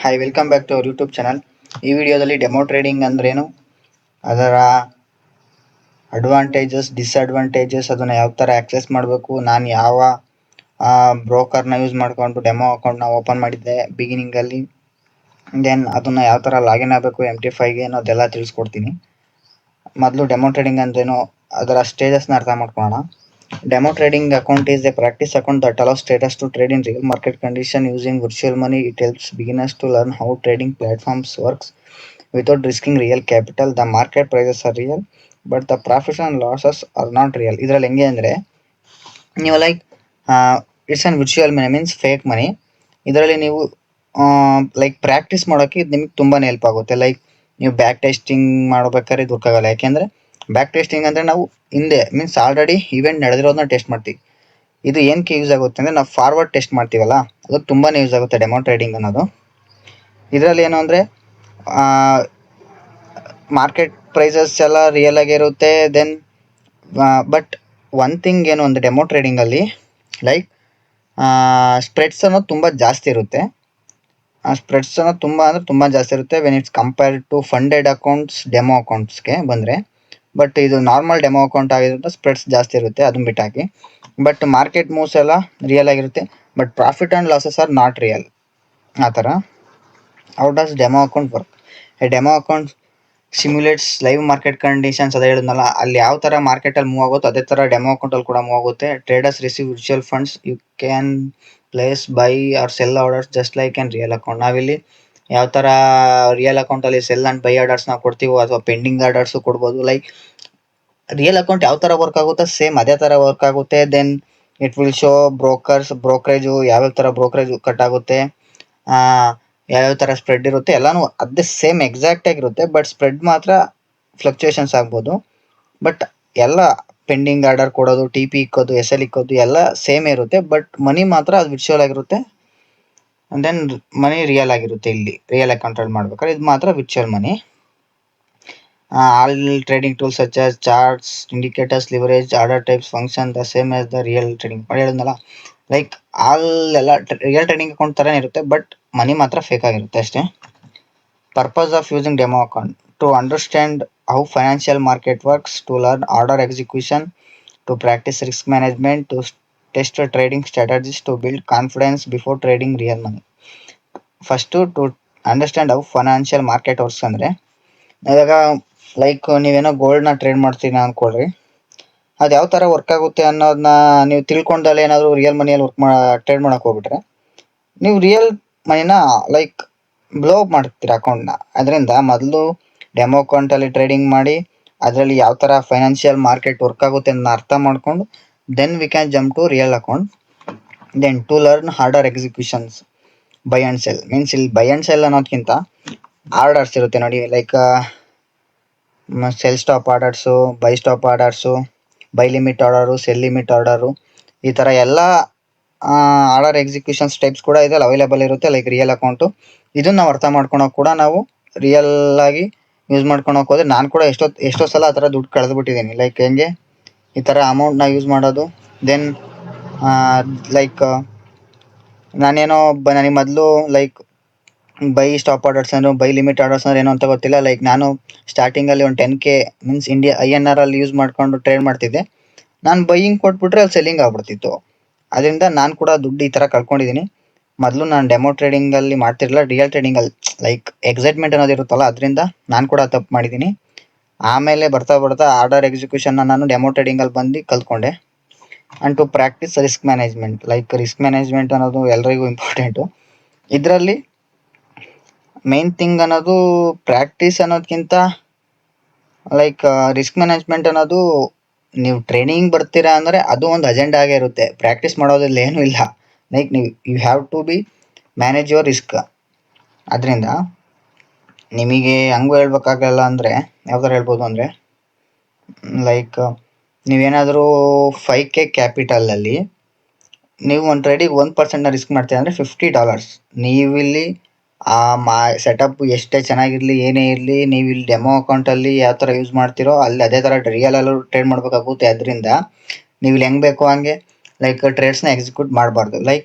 Hi, welcome back to our YouTube channel. ಈ ವಿಡಿಯೋದಲ್ಲಿ demo trading ಅಂದ್ರೇನು, ಅದರ ಅಡ್ವಾಂಟೇಜಸ್, ಡಿಸ್ಅಡ್ವಾಂಟೇಜಸ್, ಅದನ್ನು ಯಾವ ಥರ ಆಕ್ಸೆಸ್ ಮಾಡಬೇಕು, ನಾನು ಯಾವ ಬ್ರೋಕರ್ನ ಯೂಸ್ ಮಾಡಿಕೊಂಡು ಡೆಮೋ ಅಕೌಂಟ್ನ ಓಪನ್ ಮಾಡಿದ್ದೆ ಬಿಗಿನಿಂಗಲ್ಲಿ, ದೆನ್ ಅದನ್ನು ಯಾವ ಥರ ಲಾಗಿನ್ ಆಗಬೇಕು MT5ಗೆ ಅನ್ನೋದೆಲ್ಲ ತಿಳಿಸ್ಕೊಡ್ತೀನಿ. ಮೊದಲು ಡೆಮೋ ಟ್ರೇಡಿಂಗ್ ಅಂದ್ರೇನು, ಅದರ ಸ್ಟೇಜಸ್ನ ಅರ್ಥ ಮಾಡ್ಕೊಳ್ಳೋಣ. Demo trading account is a practice account that allows traders to trade in real market condition using virtual money. It helps beginners to learn how trading platforms works without risking real capital. The market prices are real, but the profits and losses are not real. ಇದರಲ್ಲಿ ಹೆಂಗೆ ಅಂದರೆ, ನೀವು it's on virtual money, means fake money. ಇದರಲ್ಲಿ ನೀವು practice ಮಾಡೋಕ್ಕೆ ಇದು ನಿಮಗೆ ತುಂಬಾ ಹೆಲ್ಪ್ ಆಗುತ್ತೆ. ನೀವು ಬ್ಯಾಕ್ ಟೆಸ್ಟಿಂಗ್ ಮಾಡಬೇಕಾದ್ರೆ ಇದು ವರ್ಕ್ ಆಗಲ್ಲ. ಯಾಕೆಂದರೆ ಬ್ಯಾಕ್ ಟೆಸ್ಟಿಂಗ್ ಅಂದರೆ ನಾವು ಹಿಂದೆ ಮೀನ್ಸ್ ಆಲ್ರೆಡಿ ಇವೆಂಟ್ ನಡೆದಿರೋದನ್ನ ಟೆಸ್ಟ್ ಮಾಡ್ತೀವಿ. ಇದು ಏನಕ್ಕೆ ಯೂಸ್ ಆಗುತ್ತೆ ಅಂದರೆ, ನಾವು ಫಾರ್ವರ್ಡ್ ಟೆಸ್ಟ್ ಮಾಡ್ತೀವಲ್ಲ, ಅದು ತುಂಬಾ ಯೂಸ್ ಆಗುತ್ತೆ ಡೆಮೋ ಟ್ರೇಡಿಂಗ್ ಅನ್ನೋದು. ಇದರಲ್ಲಿ ಏನು ಅಂದರೆ, ಮಾರ್ಕೆಟ್ ಪ್ರೈಸಸ್ ಎಲ್ಲ ರಿಯಲ್ ಆಗಿರುತ್ತೆ. ದೆನ್ ಬಟ್ ಒನ್ ಥಿಂಗ್ ಏನು ಅಂದರೆ, ಡೆಮೋ ಟ್ರೇಡಿಂಗಲ್ಲಿ ಸ್ಪ್ರೆಡ್ಸ್ ಅನ್ನೋದು ತುಂಬ ಜಾಸ್ತಿ ಇರುತ್ತೆ. ಸ್ಪ್ರೆಡ್ಸ್ ಅನ್ನೋದು ತುಂಬ ಜಾಸ್ತಿ ಇರುತ್ತೆ when it's compared to funded accounts, demo ಅಕೌಂಟ್ಸ್ಗೆ ಬಂದರೆ. ಬಟ್ ಇದು ನಾರ್ಮಲ್ ಡೆಮೋ ಅಕೌಂಟ್ ಆಗಿರೋದ್ರಿಂದ ಸ್ಪ್ರೆಡ್ಸ್ ಜಾಸ್ತಿ ಇರುತ್ತೆ, ಅದನ್ನ ಬಿಟ್ಟಾಕಿ. ಬಟ್ ಮಾರ್ಕೆಟ್ ಮೂವ್ಸ್ ಎಲ್ಲ ರಿಯಲ್ ಆಗಿರುತ್ತೆ, but profit and losses are not real. ಆ ಥರ how does demo account work? Demo account simulates live market conditions. ಅದೇ ಹೇಳಿದ್ನಲ್ಲ, ಅಲ್ಲಿ ಯಾವ ಥರ ಮಾರ್ಕೆಟಲ್ಲಿ ಮೂವ್ ಆಗುತ್ತೋ ಅದೇ ಥರ ಡೆಮೋ ಅಕೌಂಟಲ್ಲಿ ಕೂಡ ಮೂವ್ ಆಗುತ್ತೆ. Traders receive virtual funds. You can place buy or sell orders just like on real account. ನಾವಿಲ್ಲಿ ಯಾವ ಥರ ರಿಯಲ್ ಅಕೌಂಟಲ್ಲಿ ಸೆಲ್ ಆ್ಯಂಡ್ ಬೈ ಆರ್ಡರ್ಸ್ನ ಕೊಡ್ತೀವೋ ಅಥವಾ ಪೆಂಡಿಂಗ್ ಆರ್ಡರ್ಸು ಕೊಡ್ಬೋದು. ರಿಯಲ್ ಅಕೌಂಟ್ ಯಾವ ಥರ ವರ್ಕ್ ಆಗುತ್ತೆ ಸೇಮ್ ಅದೇ ಥರ ವರ್ಕ್ ಆಗುತ್ತೆ. Then it will show brokerage, ಯಾವ್ಯಾವ ಥರ ಬ್ರೋಕರೇಜ್ ಕಟ್ ಆಗುತ್ತೆ, ಯಾವ್ಯಾವ ಥರ ಸ್ಪ್ರೆಡ್ ಇರುತ್ತೆ, ಎಲ್ಲನೂ ಅದೇ ಸೇಮ್ ಎಕ್ಸಾಕ್ಟ್ ಆಗಿರುತ್ತೆ. ಬಟ್ ಸ್ಪ್ರೆಡ್ ಮಾತ್ರ ಫ್ಲಕ್ಚುಯೇಷನ್ಸ್ ಆಗ್ಬೋದು. ಬಟ್ ಎಲ್ಲ ಪೆಂಡಿಂಗ್ ಆರ್ಡರ್ ಕೊಡೋದು, TP ಇಕ್ಕೋದು, SL ಇಕ್ಕೋದು ಎಲ್ಲ ಸೇಮ್ ಇರುತ್ತೆ. ಬಟ್ ಮನಿ ಮಾತ್ರ ಅದು ವಿರ್ಚುವಲ್ ಆಗಿರುತ್ತೆ. ದೆನ್ ಮನಿ ರಿಯಲ್ ಆಗಿರುತ್ತೆ. ಇಲ್ಲಿ ರಿಯಲ್ ಅಕೌಂಟಲ್ಲಿ ಮಾಡ್ಬೇಕಾದ್ರೆ ಇದು ಮಾತ್ರ ವಿರ್ಚುವಲ್ ಮನಿ. All trading tools such as charts, indicators, leverage, order types function the same as the real trading. ಹೇಳಿದ್ನಲ್ಲ, ಎಲ್ಲ ರಿಯಲ್ ಟ್ರೇಡಿಂಗ್ ಅಕೌಂಟ್ ಥರನೇ ಇರುತ್ತೆ, ಬಟ್ ಮನಿ ಮಾತ್ರ ಫೇಕ್ ಆಗಿರುತ್ತೆ ಅಷ್ಟೇ. Purpose of using demo account: to understand how financial market works, to learn order execution, to practice risk management, to test trading strategies, to build confidence before trading real money. First to understand how financial market works ಅಂದರೆ, ಇವಾಗ ನೀವೇನೋ ಗೋಲ್ಡ್ನ trade ಮಾಡ್ತೀನ ಅಂದ್ಕೊಳ್ರಿ. ಅದು ಯಾವ ಥರ work ಆಗುತ್ತೆ ಅನ್ನೋದನ್ನ ನೀವು ತಿಳ್ಕೊಂಡಲ್ಲಿ ಏನಾದರೂ ರಿಯಲ್ ಮನಿಯಲ್ಲಿ ಟ್ರೇಡ್ ಮಾಡೋಕೆ ಹೋಗ್ಬಿಟ್ರೆ, ನೀವು ರಿಯಲ್ ಮನಿನ ಬ್ಲೋ ಅಪ್ ಮಾಡ್ತೀರ ಅಕೌಂಟ್ನ. ಅದರಿಂದ ಮೊದಲು ಡೆಮೋ ಅಕೌಂಟಲ್ಲಿ ಟ್ರೇಡಿಂಗ್ ಮಾಡಿ ಅದರಲ್ಲಿ ಯಾವ ಥರ ಫೈನಾನ್ಷಿಯಲ್ ಮಾರ್ಕೆಟ್ ವರ್ಕ್ ಆಗುತ್ತೆ ಅನ್ನೋ ಅರ್ಥ ಮಾಡಿಕೊಂಡು then we can jump to real account. Then to learn order executions, buy and sell. Means ಇಲ್ಲಿ ಬೈ ಆ್ಯಂಡ್ ಸೆಲ್ ಅನ್ನೋದಕ್ಕಿಂತ ಆರ್ಡರ್ಸ್ ಇರುತ್ತೆ ನೋಡಿ, sell stop orders, buy stop orders, buy limit order, sell limit order, ಈ ಥರ ಎಲ್ಲ order executions types ಕೂಡ ಇದರಲ್ಲಿ available ಇರುತ್ತೆ ರಿಯಲ್ ಅಕೌಂಟು. ಇದನ್ನು ನಾವು ಅರ್ಥ ಮಾಡ್ಕೊಳೋಕೆ ಕೂಡ ನಾವು ರಿಯಲ್ ಆಗಿ ಯೂಸ್ ಮಾಡ್ಕೊಳಕ್ಕೆ ಹೋದರೆ, ನಾನು ಕೂಡ ಎಷ್ಟೋ ಸಲ ಆ ಥರ ದುಡ್ಡು ಕಳೆದುಬಿಟ್ಟಿದ್ದೀನಿ. ಹೆಂಗೆ ಈ ಥರ ಅಮೌಂಟ್ನ ಯೂಸ್ ಮಾಡೋದು. ದೆನ್ ನಾನೇನೋ ನನಗೆ ಮೊದಲು ಬೈ ಸ್ಟಾಪ್ ಆರ್ಡರ್ಸ್ ಅಂದ್ರೆ, ಬೈ ಲಿಮಿಟ್ ಆರ್ಡರ್ಸ್ ಅಂದ್ರೆ ಏನೋ ಅಂತ ಗೊತ್ತಿಲ್ಲ. ನಾನು ಸ್ಟಾರ್ಟಿಂಗಲ್ಲಿ ಒಂದು 10K ಮೀನ್ಸ್ INR ಅಲ್ಲಿ ಯೂಸ್ ಮಾಡಿಕೊಂಡು ಟ್ರೇಡ್ ಮಾಡ್ತಿದ್ದೆ. ನಾನು ಬೈಯಿಂಗ್ ಕೊಟ್ಬಿಟ್ರೆ ಅಲ್ಲಿ ಸೆಲ್ಲಿಂಗ್ ಆಗ್ಬಿಡ್ತಿತ್ತು. ಅದರಿಂದ ನಾನು ಕೂಡ ದುಡ್ಡು ಈ ಥರ ಕಳ್ಕೊಂಡಿದ್ದೀನಿ. ಮೊದಲು ನಾನು ಡೆಮೋ ಟ್ರೇಡಿಂಗಲ್ಲಿ ಮಾಡ್ತಿರಲಿಲ್ಲ, ರಿಯಲ್ ಟ್ರೇಡಿಂಗಲ್ಲಿ ಎಕ್ಸೈಟ್ಮೆಂಟ್ ಅನ್ನೋದು ಇರುತ್ತಲ್ಲ, ಅದರಿಂದ ನಾನು ಕೂಡ ತಪ್ಪು ಮಾಡಿದ್ದೀನಿ. ಆಮೇಲೆ ಬರ್ತಾ ಆರ್ಡರ್ ಎಕ್ಸಿಕ್ಯೂಷನ್ನ ನಾನು ಡೆಮೋ ಟ್ರೇಡಿಂಗಲ್ಲಿ ಬಂದು ಕಲ್ತ್ಕೊಂಡೆ. And to practice risk management. Risk management ಅನ್ನೋದು ಎಲ್ರಿಗೂ ಇಂಪಾರ್ಟೆಂಟು. ಇದರಲ್ಲಿ ಮೇನ್ ಥಿಂಗ್ ಅನ್ನೋದು ಪ್ರಾಕ್ಟೀಸ್ ಅನ್ನೋದಕ್ಕಿಂತ ರಿಸ್ಕ್ ಮ್ಯಾನೇಜ್ಮೆಂಟ್ ಅನ್ನೋದು, ನೀವು ಟ್ರೈನಿಂಗ್ ಬರ್ತೀರಾ ಅಂದರೆ ಅದು ಒಂದು ಅಜೆಂಡಾ ಆಗೇ ಇರುತ್ತೆ. ಪ್ರಾಕ್ಟೀಸ್ ಮಾಡೋದ್ರಲ್ಲಿ ಏನೂ ಇಲ್ಲ. ನೀವು you have to be manage your risk. ಅದರಿಂದ ನಿಮಗೆ ಹಂಗೂ ಹೇಳ್ಬೇಕಾಗಲ್ಲ ಅಂದರೆ, ಯಾವ ಥರ ಹೇಳ್ಬೋದು ಅಂದರೆ, ನೀವೇನಾದರೂ 5K ಕ್ಯಾಪಿಟಲಲ್ಲಿ ನೀವು ಒಂದು ಟ್ರೇಡಿಗೆ 1% ರಿಸ್ಕ್ ಮಾಡ್ತೀರ ಅಂದರೆ $50. ನೀವಿಲ್ಲಿ ಸೆಟಪ್ ಎಷ್ಟೇ ಚೆನ್ನಾಗಿರಲಿ ಏನೇ ಇರಲಿ, ನೀವು ಇಲ್ಲಿ ಡೆಮೋ ಅಕೌಂಟಲ್ಲಿ ಯಾವ ಥರ ಯೂಸ್ ಮಾಡ್ತೀರೋ ಅಲ್ಲಿ ಅದೇ ಥರ ರಿಯಲಲ್ಲೂ ಟ್ರೇಡ್ ಮಾಡಬೇಕಾಗುತ್ತೆ. ಅದರಿಂದ ನೀವು ಇಲ್ಲಿ ಹೆಂಗೆ ಬೇಕೋ ಹಂಗೆ ಟ್ರೇಡ್ಸ್ನ ಎಕ್ಸಿಕ್ಯೂಟ್ ಮಾಡಬಾರ್ದು.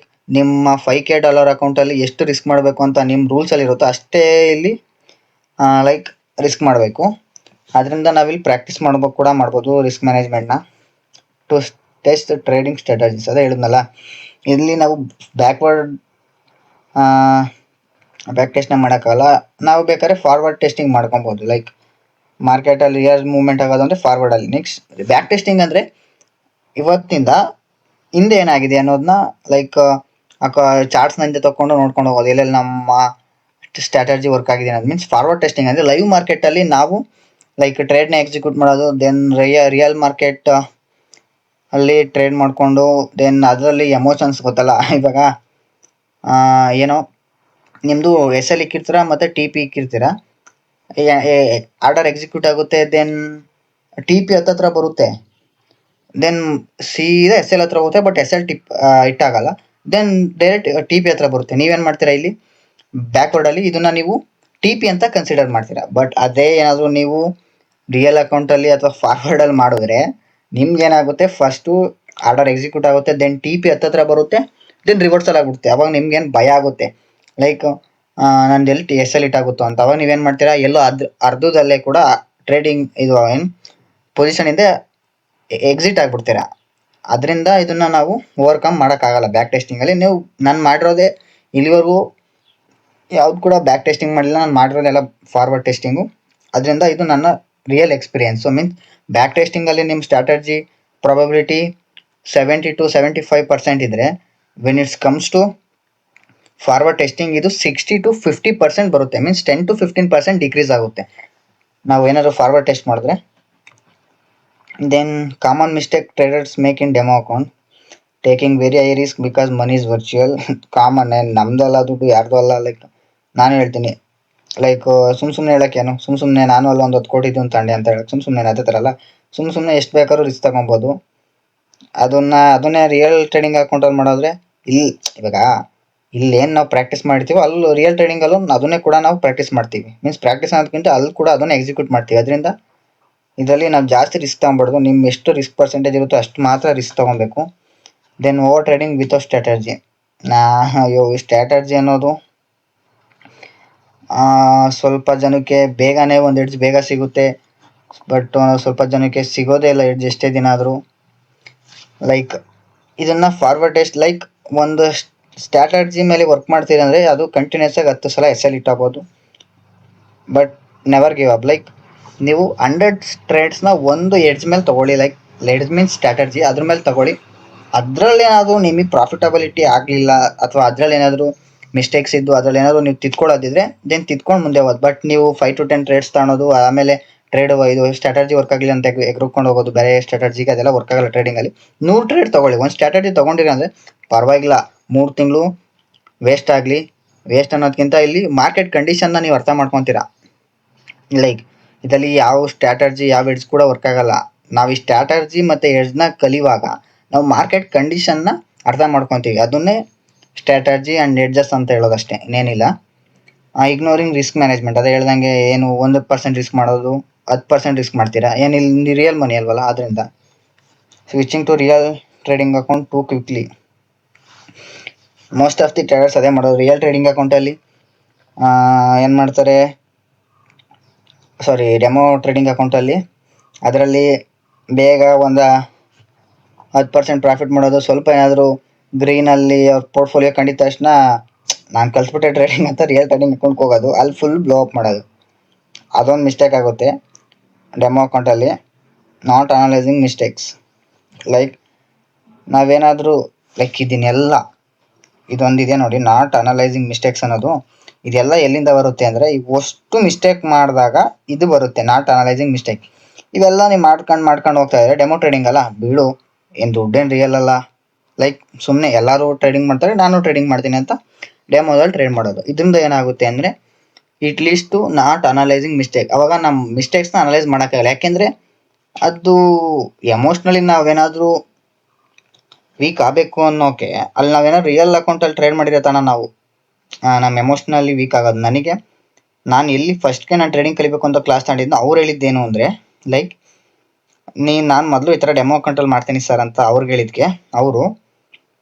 ನಿಮ್ಮ $5K ಅಕೌಂಟಲ್ಲಿ ಎಷ್ಟು ರಿಸ್ಕ್ ಮಾಡಬೇಕು ಅಂತ ನಿಮ್ಮ ರೂಲ್ಸಲ್ಲಿ ಇರುತ್ತೋ ಅಷ್ಟೇ ಇಲ್ಲಿ ಲೈಕ್ ರಿಸ್ಕ್ ಮಾಡಬೇಕು. ಅದರಿಂದ ನಾವಿಲ್ಲಿ ಪ್ರಾಕ್ಟೀಸ್ ಮಾಡ್ಬೇಕು ಕೂಡ ಮಾಡ್ಬೋದು ರಿಸ್ಕ್ ಮ್ಯಾನೇಜ್ಮೆಂಟ್ನ. ಟು ಟೆಸ್ಟ್ ಟ್ರೇಡಿಂಗ್ ಸ್ಟ್ರಾಟಜೀಸ್ ಅದೇ ಹೇಳಿದ್ನಲ್ಲ, ಇಲ್ಲಿ ನಾವು ಬ್ಯಾಕ್ ಟೆಸ್ಟ್ನ ಮಾಡೋಕ್ಕಾಗಲ್ಲ. ನಾವು ಬೇಕಾದ್ರೆ ಫಾರ್ವರ್ಡ್ ಟೆಸ್ಟಿಂಗ್ ಮಾಡ್ಕೊಬೋದು. ಲೈಕ್ ಮಾರ್ಕೆಟಲ್ಲಿ ರಿಯಲ್ ಮೂವ್ಮೆಂಟ್ ಆಗೋದು ಅಂದರೆ ಫಾರ್ವರ್ಡಲ್ಲಿ. ನೆಕ್ಸ್ಟ್ ಬ್ಯಾಕ್ ಟೆಸ್ಟಿಂಗ್ ಅಂದರೆ ಇವತ್ತಿಂದ ಹಿಂದೆ ಏನಾಗಿದೆ ಅನ್ನೋದನ್ನ ಲೈಕ್ ಚಾರ್ಟ್ಸ್ನಿಂದ ತೊಗೊಂಡು ನೋಡ್ಕೊಂಡು ಹೋಗೋದು, ಎಲ್ಲೆಲ್ಲಿ ನಮ್ಮ ಸ್ಟ್ರಾಟಜಿ ವರ್ಕ್ ಆಗಿದೆ ಅನ್ನೋದು. ಮೀನ್ಸ್ ಫಾರ್ವರ್ಡ್ ಟೆಸ್ಟಿಂಗ್ ಅಂದರೆ ಲೈವ್ ಮಾರ್ಕೆಟಲ್ಲಿ ನಾವು ಲೈಕ್ ಟ್ರೇಡ್ನ ಎಕ್ಸಿಕ್ಯೂಟ್ ಮಾಡೋದು. ದೆನ್ ರಿಯಲ್ ಮಾರ್ಕೆಟ್ ಅಲ್ಲಿ ಟ್ರೇಡ್ ಮಾಡಿಕೊಂಡು ದೆನ್ ಅದರಲ್ಲಿ ಎಮೋಷನ್ಸ್ ಗೊತ್ತಲ್ಲ, ಇವಾಗ ಏನೋ ನಿಮ್ಮದು SL ಇಕ್ಕಿರ್ತೀರ ಮತ್ತು TP ಇಕ್ಕಿರ್ತೀರ, ಆರ್ಡರ್ ಎಕ್ಸಿಕ್ಯೂಟ್ ಆಗುತ್ತೆ. ದೆನ್ TP ಹತ್ತತ್ರ ಬರುತ್ತೆ, ದೆನ್ ಸೀದಾ SL ಹತ್ರ ಹೋಗುತ್ತೆ, ಬಟ್ SL ಇಟ್ಟಾಗಲ್ಲ. ದೆನ್ ಡೈರೆಕ್ಟ್ TP ಹತ್ರ ಬರುತ್ತೆ. ನೀವೇನು ಮಾಡ್ತೀರಾ, ಇಲ್ಲಿ ಬ್ಯಾಕ್ವರ್ಡಲ್ಲಿ ಇದನ್ನು ನೀವು TP ಅಂತ ಕನ್ಸಿಡರ್ ಮಾಡ್ತೀರಾ. ಬಟ್ ಅದೇ ಏನಾದರೂ ನೀವು ರಿಯಲ್ ಅಕೌಂಟಲ್ಲಿ ಅಥವಾ ಫಾರ್ವರ್ಡಲ್ಲಿ ಮಾಡಿದ್ರೆ ನಿಮ್ಗೇನಾಗುತ್ತೆ, ಫಸ್ಟು ಆರ್ಡರ್ ಎಕ್ಸಿಕ್ಯೂಟ್ ಆಗುತ್ತೆ, ದೆನ್ TP ಹತ್ತತ್ರ ಬರುತ್ತೆ, ದೆನ್ ರಿವರ್ಸಲ್ ಆಗುತ್ತೆ. ಅವಾಗ ನಿಮ್ಗೇನು ಭಯ ಆಗುತ್ತೆ, ಲೈಕ್ ನಂದು ಎಲ್ಲಿ SL ಇಟ್ಟಾಗುತ್ತೋ ಅಂತ. ಅವಾಗ ನೀವೇನು ಮಾಡ್ತೀರಾ, ಎಲ್ಲೋ ಅರ್ಧದಲ್ಲೇ ಕೂಡ ಟ್ರೇಡಿಂಗ್ ಇದು ಏನು ಪೊಸಿಷನಿಂದ ಎಕ್ಸಿಟ್ ಆಗಿಬಿಡ್ತೀರಾ. ಅದರಿಂದ ಇದನ್ನು ನಾವು ಓವರ್ಕಮ್ ಮಾಡೋಕ್ಕಾಗಲ್ಲ ಬ್ಯಾಕ್ ಟೆಸ್ಟಿಂಗಲ್ಲಿ. ನೀವು ನಾನು ಮಾಡಿರೋದೇ ಇಲ್ಲಿವರೆಗೂ ಯಾವ್ದು ಕೂಡ ಬ್ಯಾಕ್ ಟೆಸ್ಟಿಂಗ್ ಮಾಡಿಲ್ಲ, ನಾನು ಮಾಡಿರೋದೆಲ್ಲ ಫಾರ್ವರ್ಡ್ ಟೆಸ್ಟಿಂಗು. ಅದರಿಂದ ಇದು ನನ್ನ ರಿಯಲ್ ಎಕ್ಸ್ಪೀರಿಯೆನ್ಸು. ಮೀನ್ಸ್ ಬ್ಯಾಕ್ ಟೆಸ್ಟಿಂಗಲ್ಲಿ ನಿಮ್ಮ ಸ್ಟ್ರಾಟಜಿ ಪ್ರಾಬಬಿಲಿಟಿ 70 to 75% ಇದ್ದರೆ, when it's comes to forward testing ಇದು 60 to 50% ಬರುತ್ತೆ. ಮೀನ್ಸ್ 10 to 15% ಡಿಕ್ರೀಸ್ ಆಗುತ್ತೆ ನಾವು ಏನಾದರೂ ಫಾರ್ವರ್ಡ್ ಟೆಸ್ಟ್ ಮಾಡಿದ್ರೆ. Then common mistake traders make in demo account, taking very high risk because money is virtual. Common, ನಮ್ದಲ್ಲ ದುಡ್ಡು ಯಾರ್ದು ಅಲ್ಲ. ಲೈಕ್ ನಾನು ಹೇಳ್ತೀನಿ, ಲೈಕ್ ಸುಮ್ಮನೆ ಹೇಳೋಕ್ಕೇನು, ಸುಮ್ಮನೆ ನಾನು ಅಲ್ಲ ಒಂದು 10 ಕೋಟಿ ಇದು ತಂಡೆ ಅಂತ ಹೇಳಕ್ಕೆ ಸುಮ್ಮನೆ ಅದೇ ಥರ ಅಲ್ಲ. ಸುಮ್ಮನೆ ಎಷ್ಟು ಬೇಕಾದ್ರೂ ರಿಸ್ಕ್ ತೊಗೊಬೋದು. ಅದನ್ನೇ ರಿಯಲ್ ಟ್ರೇಡಿಂಗ್ ಅಕೌಂಟಲ್ಲಿ ಮಾಡೋದ್ರೆ ಇವಾಗ ಇಲ್ಲೇನು ನಾವು ಪ್ರಾಕ್ಟೀಸ್ ಮಾಡ್ತೀವೋ ಅಲ್ಲಿ ರಿಯಲ್ ಟ್ರೇಡಿಂಗಲ್ಲೂ ಅದನ್ನೇ ಕೂಡ ನಾವು ಪ್ರಾಕ್ಟೀಸ್ ಮಾಡ್ತೀವಿ. ಮೀನ್ಸ್ ಪ್ರಾಕ್ಟೀಸ್ ಅನ್ನೋದಕ್ಕಿಂತ ಅಲ್ಲಿ ಕೂಡ ಅದನ್ನೇ ಎಕ್ಸಿಕ್ಯೂಟ್ ಮಾಡ್ತೀವಿ. ಅದರಿಂದ ಇದರಲ್ಲಿ ನಾವು ಜಾಸ್ತಿ ರಿಸ್ಕ್ ತೊಗೊಬಾರ್ದು. ನಿಮ್ಮ ಎಷ್ಟು ರಿಸ್ಕ್ ಪರ್ಸೆಂಟೇಜ್ ಇರುತ್ತೋ ಅಷ್ಟು ಮಾತ್ರ ರಿಸ್ಕ್ ತೊಗೊಬೇಕು. Then over trading without strategy. Strategy ಅನ್ನೋದು ಸ್ವಲ್ಪ ಜನಕ್ಕೆ ಬೇಗನೆ ಒಂದು ಎಡ್ಜ್ ಬೇಗ ಸಿಗುತ್ತೆ, ಬಟ್ ಸ್ವಲ್ಪ ಜನಕ್ಕೆ ಸಿಗೋದೇ ಇಲ್ಲ ಎಡ್ಜ್ ಎಷ್ಟೇ ದಿನ ಆದರೂ. ಲೈಕ್ ಇದನ್ನು ಫಾರ್ವರ್ಡ್ ಟೆಸ್ಟ್, ಲೈಕ್ ಒಂದು ಸ್ಟ್ರಾಟಜಿ ಮೇಲೆ ವರ್ಕ್ ಮಾಡ್ತೀರಿ ಅಂದರೆ ಅದು ಕಂಟಿನ್ಯೂಸ್ ಆಗಿ 10 ಸಲ SL ಇಟ್ಟಾಗ್ಬೋದು, but never give up. Like ನೀವು 100 ಟ್ರೇಡ್ಸ್ನ ಒಂದು ಎಡ್ಜ್ ಮೇಲೆ ತೊಗೊಳ್ಳಿ, ಲೈಕ್ ಎಡ್ಜ್ ಮೀನ್ಸ್ ಸ್ಟ್ರಾಟಜಿ, ಅದ್ರ ಮೇಲೆ ತೊಗೊಳ್ಳಿ. ಅದರಲ್ಲೇನಾದರೂ ನಿಮಗೆ ಪ್ರಾಫಿಟಬಿಲಿಟಿ ಆಗಲಿಲ್ಲ ಅಥವಾ ಅದರಲ್ಲಿ ಏನಾದರೂ ಮಿಸ್ಟೇಕ್ಸ್ ಇದ್ದು ಅದರಲ್ಲಿ ಏನಾದರೂ ನೀವು ತಿದ್ಕೊಳ್ಳೋದಿದ್ರೆ ದೆನ್ ತಿದ್ಕೊಂಡು ಮುಂದೆ ಹೋಗೋದು. ಬಟ್ ನೀವು 5 to 10 ಟ್ರೇಡ್ಸ್ ತಗೊಳೋದು, ಆಮೇಲೆ ಇದು ಸ್ಟ್ರಾಟಜಿ ವರ್ಕ್ ಆಗಲಿಲ್ಲ ಅಂತ ಎಗ್ರುಕೊಂಡು ಹೋಗೋದು ಬೇರೆ ಸ್ಟ್ರಾಟಜಿಗೆ, ಅದೆಲ್ಲ ವರ್ಕ್ ಆಗಲ್ಲ ಟ್ರೇಡಿಂಗಲ್ಲಿ. 100 ಟ್ರೇಡ್ ತೊಗೊಳ್ಳಿ. ಒಂದು ಸ್ಟ್ರಾಟಜಿ ತೊಗೊಂಡಿರಿ ಅಂದರೆ ಪರವಾಗಿಲ್ಲ, 3 ತಿಂಗಳು ವೇಸ್ಟ್ ಆಗಲಿ, ವೇಸ್ಟ್ ಅನ್ನೋದಕ್ಕಿಂತ ಇಲ್ಲಿ ಮಾರ್ಕೆಟ್ ಕಂಡೀಷನ್ನ ನೀವು ಅರ್ಥ ಮಾಡ್ಕೊತೀರಾ. ಲೈಕ್ ಇದರಲ್ಲಿ ಯಾವ ಸ್ಟ್ರಾಟಜಿ ಯಾವ ಎಡ್ಜ್ ಕೂಡ ವರ್ಕ್ ಆಗಲ್ಲ. ನಾವು ಈ ಸ್ಟ್ರಾಟಜಿ ಮತ್ತು ಎಡ್ಜ್ನ ಕಲಿಯುವಾಗ ನಾವು ಮಾರ್ಕೆಟ್ ಕಂಡೀಷನ್ನ ಅರ್ಥ ಮಾಡ್ಕೊತೀವಿ. ಅದನ್ನೇ ಸ್ಟ್ರಾಟಜಿ ಆ್ಯಂಡ್ ಎಡ್ಜಸ್ ಅಂತ ಹೇಳೋದಷ್ಟೇ, ಇನ್ನೇನಿಲ್ಲ. ಇಗ್ನೋರಿಂಗ್ ರಿಸ್ಕ್ ಮ್ಯಾನೇಜ್ಮೆಂಟ್, ಅದೇ ಹೇಳ್ದಂಗೆ ಏನು 1% ರಿಸ್ಕ್ ಮಾಡೋದು, 10% ರಿಸ್ಕ್ ಮಾಡ್ತೀರಾ, ಏನಿಲ್ಲ ರಿಯಲ್ ಮನಿ ಅಲ್ವಲ್ಲ. ಆದ್ದರಿಂದ switching to real trading account too quickly. Most of the traders ಅದೇ ಮಾಡೋದು. ರಿಯಲ್ ಟ್ರೇಡಿಂಗ್ ಅಕೌಂಟಲ್ಲಿ ಏನು ಮಾಡ್ತಾರೆ, ಡೆಮೋ ಟ್ರೇಡಿಂಗ್ ಅಕೌಂಟಲ್ಲಿ ಅದರಲ್ಲಿ ಬೇಗ ಒಂದು 10% ಪ್ರಾಫಿಟ್ ಮಾಡೋದು. ಸ್ವಲ್ಪ ಏನಾದರೂ ಗ್ರೀನಲ್ಲಿ ಅವ್ರ ಪೋರ್ಟ್ಫೋಲಿಯೋ ಕಂಡಿದ ತಕ್ಷಣ ನಾನು ಕಲಿಸ್ಬಿಟ್ಟೆ ಟ್ರೇಡಿಂಗ್ ಅಂತ ರಿಯಲ್ ಟ್ರೇಡಿಂಗ್ ಅಕೌಂಟ್ಗೆ ಹೋಗೋದು, ಅಲ್ಲಿ ಫುಲ್ ಬ್ಲೋ ಅಪ್ ಮಾಡೋದು. ಅದೊಂದು ಮಿಸ್ಟೇಕ್ ಆಗುತ್ತೆ ಡೆಮೋ ಅಕೌಂಟಲ್ಲಿ. ನಾಟ್ ಅನಲೈಸಿಂಗ್ ಮಿಸ್ಟೇಕ್ಸ್, ಲೈಕ್ ನಾವೇನಾದರೂ ಲೈಕ್ ಇದೊಂದಿದೆ ನೋಡಿ, ನಾಟ್ ಅನಲೈಸಿಂಗ್ ಮಿಸ್ಟೇಕ್ಸ್ ಅನ್ನೋದು. ಇದೆಲ್ಲ ಎಲ್ಲಿಂದ ಬರುತ್ತೆ ಅಂದರೆ ಇವಷ್ಟು ಮಿಸ್ಟೇಕ್ ಮಾಡಿದಾಗ ಇದು ಬರುತ್ತೆ, ನಾಟ್ ಅನಲೈಸಿಂಗ್ ಮಿಸ್ಟೇಕ್. ಇವೆಲ್ಲ ನೀವು ಮಾಡ್ಕೊಂಡು ಹೋಗ್ತಾ ಇದ್ದಾರೆ ಡೆಮೋ ಟ್ರೇಡಿಂಗ್ ಅಲ್ಲ, ಬಿಡು, ಏನು ದುಡ್ಡೇನು ರಿಯಲ್ ಅಲ್ಲ. ಲೈಕ್ ಸುಮ್ಮನೆ ಎಲ್ಲರೂ ಟ್ರೇಡಿಂಗ್ ಮಾಡ್ತಾರೆ, ನಾನು ಟ್ರೇಡಿಂಗ್ ಮಾಡ್ತೀನಿ ಅಂತ ಡೆಮೋದಲ್ಲಿ ಟ್ರೇಡ್ ಮಾಡೋದು. ಇದರಿಂದ ಏನಾಗುತ್ತೆ ಅಂದರೆ it leads to not analysing mistake. ಅವಾಗ ನಮ್ಮ ಮಿಸ್ಟೇಕ್ಸ್ನ ಅನಲೈಸ್ ಮಾಡೋಕ್ಕಾಗಲ್ಲ. ಯಾಕೆಂದರೆ ಅದು ಎಮೋಷ್ನಲಿ ನಾವೇನಾದರೂ ವೀಕ್ ಆಗಬೇಕು ಅನ್ನೋಕೆ ಅಲ್ಲಿ ನಾವೇನಾದ್ರು ರಿಯಲ್ ಅಕೌಂಟಲ್ಲಿ ಟ್ರೇಡ್ ಮಾಡಿರೋ ತನ ನಾವು ನಮ್ಮ ಎಮೋಷ್ನಲಿ ವೀಕ್ ಆಗೋದು. ನಾನು ಎಲ್ಲಿ ಫಸ್ಟ್ಗೆ ನಾನು ಟ್ರೇಡಿಂಗ್ ಕಲಿಬೇಕು ಅಂತ ಕ್ಲಾಸ್ ತಗೊಂಡಿದ್ದು, ಅವ್ರು ಹೇಳಿದ್ದೇನು ಅಂದರೆ ಲೈಕ್ ನಾನು ಮೊದಲು ಈ ಥರ ಡೆಮೋ ಅಕೌಂಟಲ್ಲಿ ಮಾಡ್ತೀನಿ ಸರ್ ಅಂತ ಅವ್ರಿಗೆ ಹೇಳಿದ್ಕೆ ಅವರು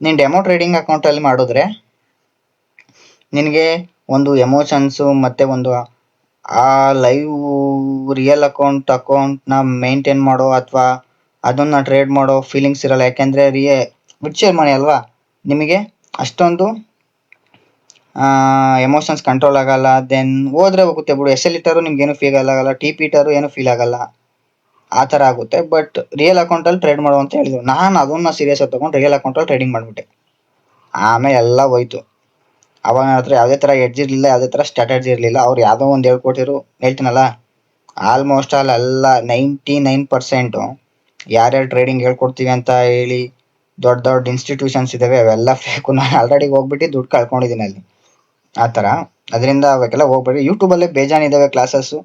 ನೀನು ಡೆಮೋ ಟ್ರೇಡಿಂಗ್ ಅಕೌಂಟಲ್ಲಿ ಮಾಡಿದ್ರೆ ನಿನಗೆ ಒಂದು ಎಮೋಷನ್ಸು ಮತ್ತು ಒಂದು ಆ ಲೈವ್ ರಿಯಲ್ ಅಕೌಂಟ್ನ ಮೇಂಟೈನ್ ಮಾಡೋ ಅಥವಾ ಅದನ್ನು ಟ್ರೇಡ್ ಮಾಡೋ ಫೀಲಿಂಗ್ಸ್ ಇರಲ್ಲ. ಯಾಕೆಂದರೆ ವಿರ್ಚುವಲ್ ಮನಿ ಅಲ್ವಾ, ನಿಮಗೆ ಅಷ್ಟೊಂದು ಎಮೋಷನ್ಸ್ ಕಂಟ್ರೋಲ್ ಆಗಲ್ಲ. ದೆನ್ ಹೋದ್ರೆ ಹೋಗುತ್ತೆ ಬಿಡು, ಎಲ್ ಇಟ್ಟರು ನಿಮ್ಗೇನು ಫೀಲ್ ಆಗಲ್ಲ, ಟಿ ಪಿ ಇಟ್ಟರು ಏನು ಫೀಲ್ ಆಗಲ್ಲ, ಆ ಥರ ಆಗುತ್ತೆ. ಬಟ್ ರಿಯಲ್ ಅಕೌಂಟಲ್ಲಿ ಟ್ರೇಡ್ ಮಾಡು ಅಂತ ಹೇಳಿದ್ರು. ನಾನು ಅದನ್ನು ಸೀರಿಯಸ್ ಆಗಿ ತೊಗೊಂಡು ರಿಯಲ್ ಅಕೌಂಟಲ್ಲಿ ಟ್ರೇಡಿಂಗ್ ಮಾಡಿಬಿಟ್ಟೆ. ಆಮೇಲೆ ಎಲ್ಲ ಹೋಯ್ತು. ಅವಾಗ ನನ್ನ ಹತ್ರ ಯಾವುದೇ ಥರ ಎಡ್ಜ್ ಇರಲಿಲ್ಲ, ಯಾವುದೇ ಥರ ಸ್ಟ್ರಾಟಜಿ ಇರಲಿಲ್ಲ. ಅವ್ರು ಯಾವುದೋ ಒಂದು ಹೇಳ್ಕೊಟ್ಟಿರು, ಹೇಳ್ತೀನಲ್ಲ, ಆಲ್ಮೋಸ್ಟ್ ಎಲ್ಲ 99% ಯಾರ್ಯಾರು ಟ್ರೇಡಿಂಗ್ ಹೇಳ್ಕೊಡ್ತೀವಿ ಅಂತ ಹೇಳಿ ದೊಡ್ಡ ದೊಡ್ಡ ಇನ್ಸ್ಟಿಟ್ಯೂಷನ್ಸ್ ಇದ್ದಾವೆ, ಅವೆಲ್ಲ ಫೇಕು. ನಾನು ಆಲ್ರೆಡಿ ಹೋಗ್ಬಿಟ್ಟು ದುಡ್ಡು ಕಳ್ಕೊಂಡಿದ್ದೀನಿ ಅಲ್ಲಿ, ಆ ಥರ. ಅದರಿಂದ ಅವಾಗೆಲ್ಲ ಹೋಗ್ಬೇಡಿ. ಯೂಟ್ಯೂಬಲ್ಲೇ ಬೇಜಾನಿದ್ದಾವೆ ಕ್ಲಾಸಸ್ಸು,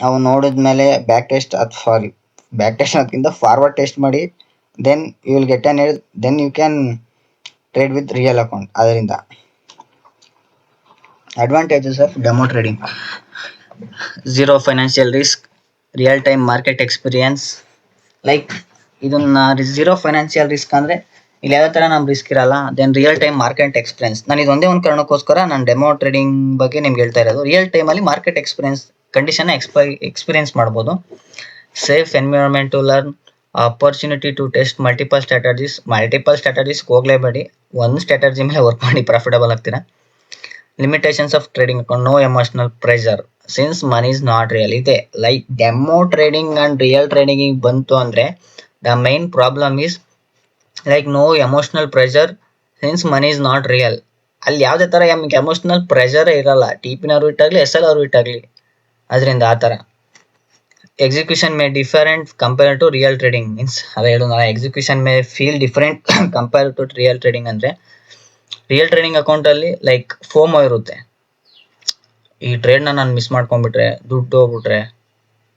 ಅವ್ನು ನೋಡಿದ್ಮೇಲೆ ಬ್ಯಾಕ್ ಟೆಸ್ಟ್ ಅದಕ್ಕಿಂತ ಫಾರ್ವರ್ಡ್ ಟೆಸ್ಟ್ ಮಾಡಿ, then you will get then you can trade with real account. ಅದರಿಂದ advantages of demo trading: zero financial risk, real time market experience. Like ಇದನ್ನ ಝೀರೋ ಫೈನಾನ್ಷಿಯಲ್ ರಿಸ್ಕ್ ಅಂದರೆ ಇಲ್ಲಿ ಯಾವುದೇ ಥರ ನಮ್ಮ ರಿಸ್ಕ್ ಇರಲ್ಲ. Then real time market experience. ನಾನು ಇದೊಂದೇ ಒಂದು ಕಾರಣಕ್ಕೋಸ್ಕರ ನಾನು ಡೆಮೋ ಟ್ರೇಡಿಂಗ್ ಬಗ್ಗೆ ನಿಮ್ಗೆ ಹೇಳ್ತಾ ಇರೋದು. ರಿಯಲ್ ಟೈಮಲ್ಲಿ ಮಾರ್ಕೆಟ್ ಕಂಡೀಷನ್ನ ಎಕ್ಸ್ಪೀರಿಯನ್ಸ್ ಮಾಡ್ಬೋದು. Safe environment to learn, opportunity to test multiple ಸ್ಟ್ರಾಟಜೀಸ್ಗೆ ಹೋಗಲೇಬೇಡಿ, ಒಂದು ಸ್ಟ್ರಾಟಜಿ ಮೇಲೆ ವರ್ಕ್ ಮಾಡಿ ಪ್ರಾಫಿಟಬಲ್ ಆಗ್ತೀರಾ. Limitations of trading account: no emotional pressure since money is not real. ಇದೆ like demo trading and real ಟ್ರೇಡಿಂಗಿಗೆ ಬಂತು ಅಂದರೆ the main problem is like no emotional pressure since money is not real. ಅಲ್ಲಿ ಯಾವುದೇ ಥರ emotional ಪ್ರೆಷರೇ ಇರಲ್ಲ, T ಪಿನವರು ಇಟ್ಟಾಗಲಿ ಎಸ್ ಎಲ್ ಅವರು ಇಟ್ಟಾಗಲಿ. ಅದರಿಂದ ಆ ಥರ execution may different compare to real trading. Means ಅದೇ ಹೇಳೋಣ, execution may feel different compare to real trading. ಅಂದರೆ ರಿಯಲ್ ಟ್ರೇಡಿಂಗ್ ಅಕೌಂಟಲ್ಲಿ ಲೈಕ್ ಫೋಮೋ ಇರುತ್ತೆ. ಈ ಟ್ರೇಡ್ನ ನಾನು ಮಿಸ್ ಮಾಡ್ಕೊಂಡ್ಬಿಟ್ರೆ, ದುಡ್ಡು ಹೋಗ್ಬಿಟ್ರೆ,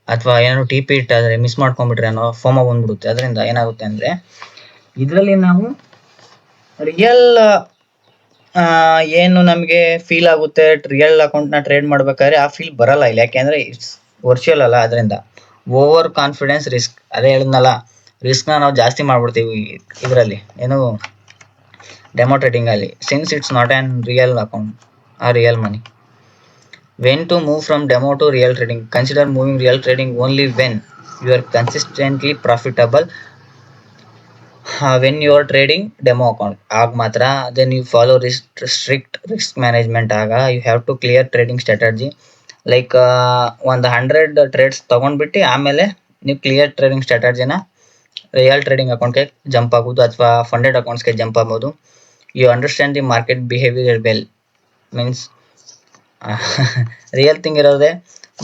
ಅಥವಾ ಏನಾದ್ರು ಟಿ ಪಿ ಇಟ್ಟಾದರೆ ಮಿಸ್ ಮಾಡ್ಕೊಂಡ್ಬಿಟ್ರೆ ಅನ್ನೋ ಫೋಮೋ ಬಂದ್ಬಿಡುತ್ತೆ. ಅದರಿಂದ ಏನಾಗುತ್ತೆ ಅಂದರೆ ಇದರಲ್ಲಿ ನಾವು ರಿಯಲ್ ಏನು ನಮಗೆ ಫೀಲ್ ಆಗುತ್ತೆ ರಿಯಲ್ ಅಕೌಂಟ್ನ ಟ್ರೇಡ್ ಮಾಡ್ಬೇಕಾದ್ರೆ ಆ ಫೀಲ್ ಬರಲ್ಲ ಇಲ್ಲಿ. ಯಾಕೆಂದರೆ ಇಟ್ಸ್ ವರ್ಚುವಲ್ ಅಲ್ಲ. ಅದರಿಂದ ಓವರ್ ಕಾನ್ಫಿಡೆನ್ಸ್ ರಿಸ್ಕ್. ಅದೇ ಹೇಳಿದ್ನಲ್ಲ, ರಿಸ್ಕ್ನ ನಾವು ಜಾಸ್ತಿ ಮಾಡ್ಬಿಡ್ತೀವಿ ಇದರಲ್ಲಿ, ಏನು ಡೆಮೋ ಟ್ರೇಡಿಂಗಲ್ಲಿ, since it's not an real account or real money. When to move from demo to real trading: consider moving real trading only when you are consistently profitable. When you are trading demo account ಆಗ ಮಾತ್ರ. Then you follow strict risk management. ಆಗ you have to clear trading strategy. Like ಒಂದು 100 trades ತೊಗೊಂಡ್ಬಿಟ್ಟು ಆಮೇಲೆ ನೀವು clear trading ಸ್ಟ್ರಾಟಜಿನ real trading ಅಕೌಂಟ್ಗೆ jump ಆಗ್ಬೋದು ಅಥವಾ ಫಂಡೆಡ್ ಅಕೌಂಟ್ಸ್ಗೆ ಜಂಪ್ ಆಗ್ಬೋದು. You understand the market behaviour well. Means real thing ಇರೋದೇ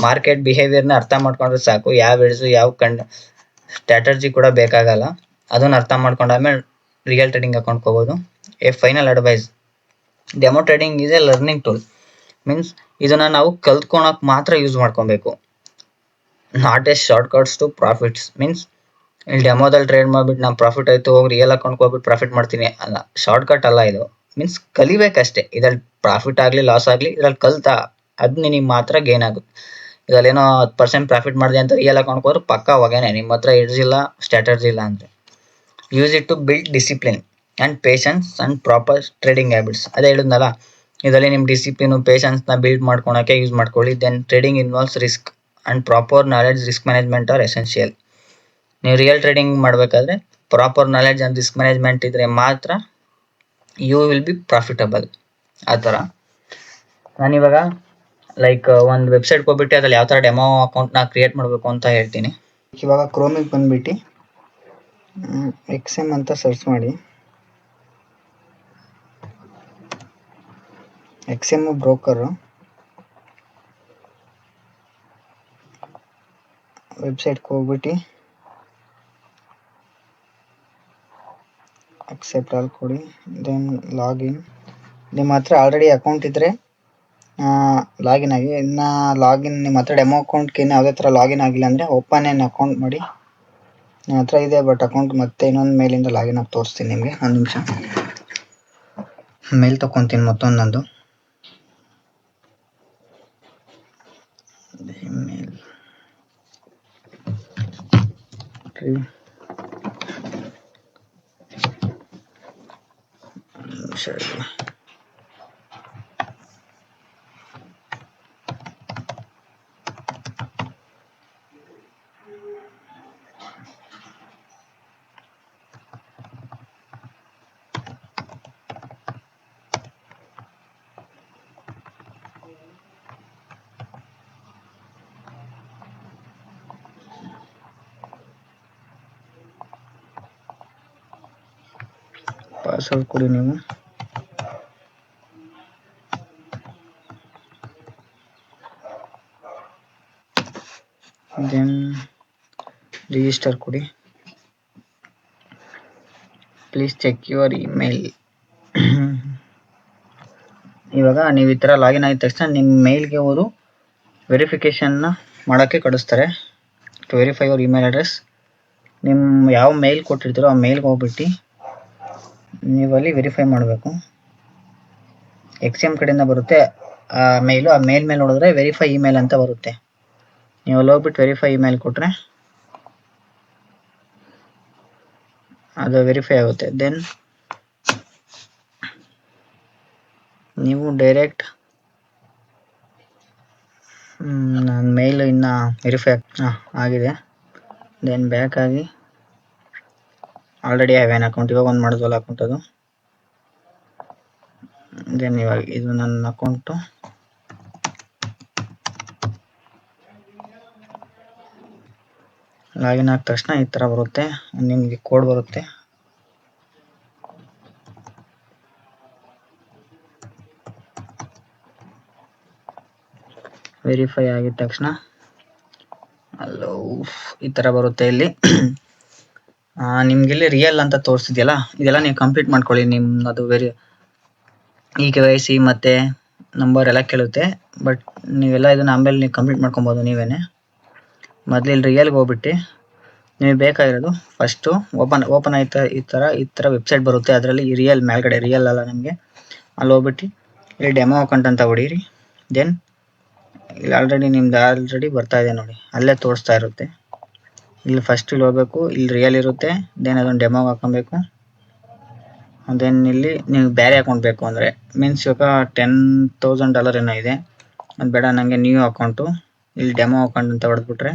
ಮಾರ್ಕೆಟ್ ಬಿಹೇವಿಯರ್ನ ಅರ್ಥ ಮಾಡ್ಕೊಂಡ್ರೆ ಸಾಕು. ಯಾವ ಎಡ್ಸು ಯಾವ ಸ್ಟ್ರಾಟಜಿ ಕೂಡ ಬೇಕಾಗಲ್ಲ. ಅದನ್ನು ಅರ್ಥ ಮಾಡ್ಕೊಂಡಾದ್ಮೇಲೆ ರಿಯಲ್ ಟ್ರೇಡಿಂಗ್ ಅಕೌಂಟ್ಗೆ ಹೋಗೋದು. A final advice: demo trading is a learning tool. Means ಇದನ್ನು ನಾವು ಕಲ್ತ್ಕೊಳಕ್ಕೆ ಮಾತ್ರ ಯೂಸ್ ಮಾಡ್ಕೊಬೇಕು, not a short cuts to profits. Means ಇಲ್ಲಿ ಡೆಮೋದಲ್ಲಿ ಟ್ರೇಡ್ ಮಾಡಿಬಿಟ್ಟು ನಾನು ಪ್ರಾಫಿಟ್ ಆಯಿತು ಹೋಗಿ ರಿಯಲ್ ಅಕೌಂಟ್ಗೆ ಹೋಗ್ಬಿಟ್ಟು ಪ್ರಾಫಿಟ್ ಮಾಡ್ತೀನಿ ಅಲ್ಲ, ಶಾರ್ಟ್ ಕಟ್ ಅಲ್ಲ ಇದು. ಮೀನ್ಸ್ ಕಲಿಬೇಕಷ್ಟೇ. ಇದ್ರಲ್ಲಿ ಪ್ರಾಫಿಟ್ ಆಗಲಿ ಲಾಸ್ ಆಗಲಿ ಇದ್ರಲ್ಲಿ ಅದು ನಿನಗೆ ಮಾತ್ರ ಗೇನ್ ಆಗುತ್ತೆ. ಇದರಲ್ಲಿ ಏನೋ 10% ಪ್ರಾಫಿಟ್ ಮಾಡಿದೆ ಅಂತ ರಿಯಲ್ ಅಕೌಂಟ್ಗೆ ಹೋದ್ರೆ ಪಕ್ಕ ಹೋಗೇನೆ, ನಿಮ್ಮ ಹತ್ರ ಎಡ್ಜ್ ಇಲ್ಲ, ಸ್ಟ್ರಾಟಜಿ ಇಲ್ಲ ಅಂದರೆ. Use it to build discipline and patience and proper trading habits. ಅದೇ ಹೇಳಿದ್ನಲ್ಲ, ಇದರಲ್ಲಿ ನಿಮ್ಮ ಡಿಸಿಪ್ಲಿನು ಪೇಷನ್ಸ್ನ ಬಿಲ್ಡ್ ಮಾಡ್ಕೊಳಕ್ಕೆ ಯೂಸ್ ಮಾಡ್ಕೊಳ್ಳಿ. Then trading involves risk and proper knowledge. Risk management are essential. ನೀವು ರಿಯಲ್ ಟ್ರೇಡಿಂಗ್ ಮಾಡಬೇಕಾದ್ರೆ proper knowledge and risk management ಇದ್ದರೆ ಮಾತ್ರ ಯು ವಿಲ್ ಬಿ ಪ್ರಾಫಿಟಬಲ್. ಆ ಥರ ನಾನಿವಾಗ ಲೈಕ್ ಒಂದು ವೆಬ್ಸೈಟ್ಗೆ ಹೋಗ್ಬಿಟ್ಟು ಅದ್ರಲ್ಲಿ ಯಾವ ಥರ ಡೆಮೋ ಅಕೌಂಟ್ನ ಕ್ರಿಯೇಟ್ ಮಾಡಬೇಕು ಅಂತ ಹೇಳ್ತೀನಿ. ಇವಾಗ ಕ್ರೋಮಿಗೆ ಬಂದುಬಿಟ್ಟು XM ಅಂತ ಸರ್ಚ್ ಮಾಡಿ. XM ಬ್ರೋಕರು ವೆಬ್ಸೈಟ್ಗೆ ಹೋಗ್ಬಿಟ್ಟು ಅಕ್ಸೆಪ್ಟ್ ಆಲ್ ಕೊಡಿ. Then login. ನಿಮ್ಮ ಹತ್ರ ಆಲ್ರೆಡಿ ಅಕೌಂಟ್ ಇದ್ದರೆ ಲಾಗಿನ್ ಆಗಿ. ಇನ್ನು ನಿಮ್ಮ ಹತ್ರ ಡೆಮೋ ಅಕೌಂಟ್ಗೆ ಇನ್ನು ಯಾವುದೇ ಥರ ಲಾಗಿನ್ ಆಗಿಲ್ಲ ಅಂದರೆ ಓಪನ್ ಏನು ಅಕೌಂಟ್ ಮಾಡಿ. ನನ್ನ ಹತ್ರ ಇದೆ ಬಟ್ ಅಕೌಂಟ್ ಮತ್ತೆ ಇನ್ನೊಂದು ಮೇಲಿಂದ ಲಾಗಿನ್ ಆಗಿ ತೋರಿಸ್ತೀನಿ ನಿಮಗೆ. ಒಂದು ನಿಮಿಷ ಮೇಲ್ ತೊಗೊತೀನಿ ಮತ್ತೊಂದು ನಂದು ಮೇಲ್. ಸರಿ, ಪಾಸ್ವರ್ಡ್ ಕೊಡಿ ನೀವು. ದೆನ್ ರಿಜಿಸ್ಟರ್ ಕೊಡಿ. Please check your email. ಇವಾಗ ನೀವು ಈ ಥರ ಲಾಗಿನ್ ಆಗಿದ ತಕ್ಷಣ ನಿಮ್ಮ ಮೇಲ್ಗೆ ಹೋದು ವೆರಿಫಿಕೇಷನ್ನ ಮಾಡೋಕ್ಕೆ ಕಳಿಸ್ತಾರೆ. To verify your email address, ನಿಮ್ಮ ಯಾವ ಮೇಲ್ ಕೊಟ್ಟಿರ್ತೀರೋ ಆ ಮೇಲ್ಗೆ ಹೋಗ್ಬಿಟ್ಟು ನೀವಲ್ಲಿ ವೆರಿಫೈ ಮಾಡಬೇಕು. ಎಕ್ಸಿಎಮ್ ಕಡೆಯಿಂದ ಬರುತ್ತೆ ಆ ಮೇಲು. ಆ ಮೇಲ್ ಮೇಲೆ ನೋಡಿದ್ರೆ ವೆರಿಫೈ ಇಮೇಲ್ ಅಂತ ಬರುತ್ತೆ. ನೀವು ಅಲ್ಲಿ ಹೋಗ್ಬಿಟ್ಟು ವೆರಿಫೈ ಇಮೇಲ್ ಕೊಟ್ಟರೆ ಅದು ವೆರಿಫೈ ಆಗುತ್ತೆ. ದೆನ್ ನೀವು ಡೈರೆಕ್ಟ್ ನನ್ನ ಮೇಲ್ ಇನ್ನು ವೆರಿಫೈ ಆಗಿದೆ. ದೆನ್ ಬ್ಯಾಕ್ ಆಗಿ ಆಲ್ರೆಡಿ ಹ್ಯಾವ್ ಆನ್ ಅಕೌಂಟ್, ಇವಾಗ ಒಂದು ಮಾಡಿದ್ವಲ್ಲ ಅಕೌಂಟ್ ಅದು. ದೆನ್ ಇವಾಗ ಇದು ನನ್ನ ಅಕೌಂಟು. ಲಾಗಿನ್ ಆದ ತಕ್ಷಣ ಈ ಥರ ಬರುತ್ತೆ, ನಿಮಗೆ ಕೋಡ್ ಬರುತ್ತೆ. ವೆರಿಫೈ ಆಗಿದ ತಕ್ಷಣ ಅಲ್ಲೋ ಈ ಥರ ಬರುತ್ತೆ. ಇಲ್ಲಿ ನಿಮಗಿಲ್ಲಿ ರಿಯಲ್ ಅಂತ ತೋರಿಸಿದೆಯಲ್ಲ, ಇದೆಲ್ಲ ನೀವು ಕಂಪ್ಲೀಟ್ ಮಾಡ್ಕೊಳ್ಳಿ. ನಿಮ್ಮದು KYC ಮತ್ತು ನಂಬರ್ ಎಲ್ಲ ಕೇಳುತ್ತೆ. ಬಟ್ ನೀವೆಲ್ಲ ಇದನ್ನು ಆಮೇಲೆ ನೀವು ಕಂಪ್ಲೀಟ್ ಮಾಡ್ಕೊಬೋದು ನೀವೇನೆ. ಮೊದಲು ಇಲ್ಲಿ ರಿಯಲ್ಗೆ ಹೋಗ್ಬಿಟ್ಟು ನಿಮಗೆ ಬೇಕಾಗಿರೋದು ಫಸ್ಟು ಓಪನ್ ಆಯ್ತಾ ಈ ಥರ ವೆಬ್ಸೈಟ್ ಬರುತ್ತೆ. ಅದರಲ್ಲಿ ರಿಯಲ್ ಮೇಲ್ಗಡೆ ರಿಯಲ್ ಅಲ್ಲ ನಮಗೆ, ಅಲ್ಲಿ ಹೋಗ್ಬಿಟ್ಟು ಇಲ್ಲಿ ಡೆಮೋ ಅಕೌಂಟ್ ಅಂತ ಹೊಡೀರಿ. ದೆನ್ ಇಲ್ಲಿ ಆಲ್ರೆಡಿ ಬರ್ತಾ ಇದೆ ನೋಡಿ, ಅಲ್ಲೇ ತೋರಿಸ್ತಾ ಇರುತ್ತೆ. ಇಲ್ಲಿ ಫಸ್ಟ್ ಇಲ್ಲಿ ಹೋಗ್ಬೇಕು, ಇಲ್ಲಿ ರಿಯಲ್ ಇರುತ್ತೆ. ದೆನ್ ಅದನ್ನು ಡೆಮೋಗೆ ಹಾಕೊಬೇಕು. ದೆನ್ ಇಲ್ಲಿ ನೀವು ಬೇರೆ ಅಕೌಂಟ್ ಬೇಕು ಅಂದರೆ ಮೀನ್ಸ್ ಇವಾಗ $10,000 ಏನೋ ಇದೆ, ಅದು ಬೇಡ ನನಗೆ ನ್ಯೂ ಅಕೌಂಟು. ಇಲ್ಲಿ ಡೆಮೋ ಅಕೌಂಟ್ ಅಂತ ಹೊಡೆದ್ಬಿಟ್ರೆ